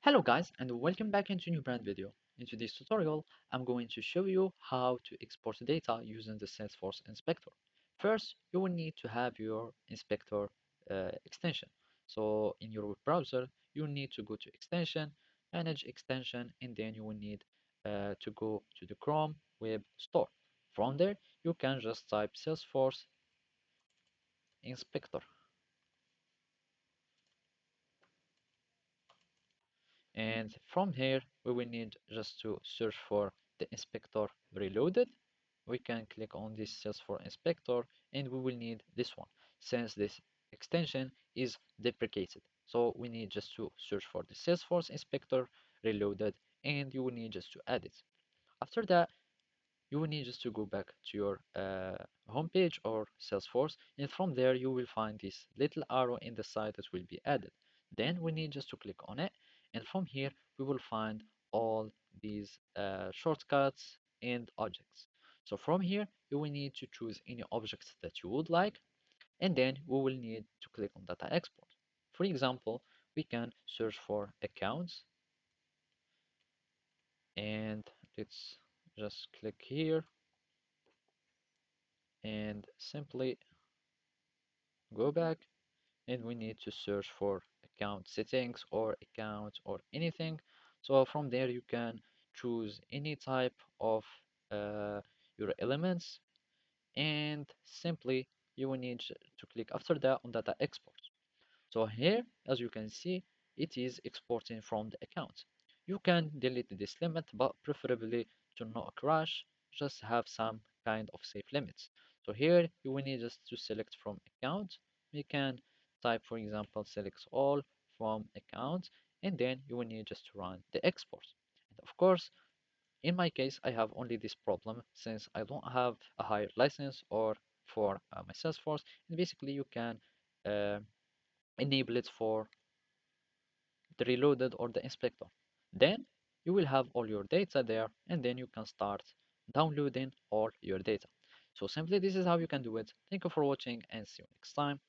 Hello guys and welcome back into a new brand video. In today's tutorial, I'm going to show you how to export data using the Salesforce inspector. First, you will need to have your inspector extension. So in your web browser, you need to go to extension, manage extension, and then you will need to go to the Chrome Web Store. From there, you can just type Salesforce inspector. And from here, we will need just to search for the inspector reloaded. We can click on this Salesforce inspector and we will need this one since this extension is deprecated. So we need just to search for the Salesforce inspector reloaded and you will need just to add it. After that, you will need just to go back to your homepage or Salesforce, and from there you will find this little arrow in the side that will be added. Then we need just to click on it, and from here we will find all these shortcuts and objects. So from here you will need to choose any objects that you would like, and then we will need to click on data export. For example, we can search for accounts, and let's just click here and simply go back, and we need to search for account settings or account or anything. So from there you can choose any type of your elements, and simply you will need to click after that on data export. So here, as you can see, it is exporting from the account. You can delete this limit, but preferably to not crash, just have some kind of safe limits. So here you will need just to select from account. You can type, for example, select all from account, and then you will need just to run the export. And of course, in my case, I have only this problem since I don't have a higher license or for my Salesforce. And basically, you can uh, enable it for the reloaded or the inspector. Then you will have all your data there, and then you can start downloading all your data. So simply this is how you can do it. Thank you for watching and see you next time.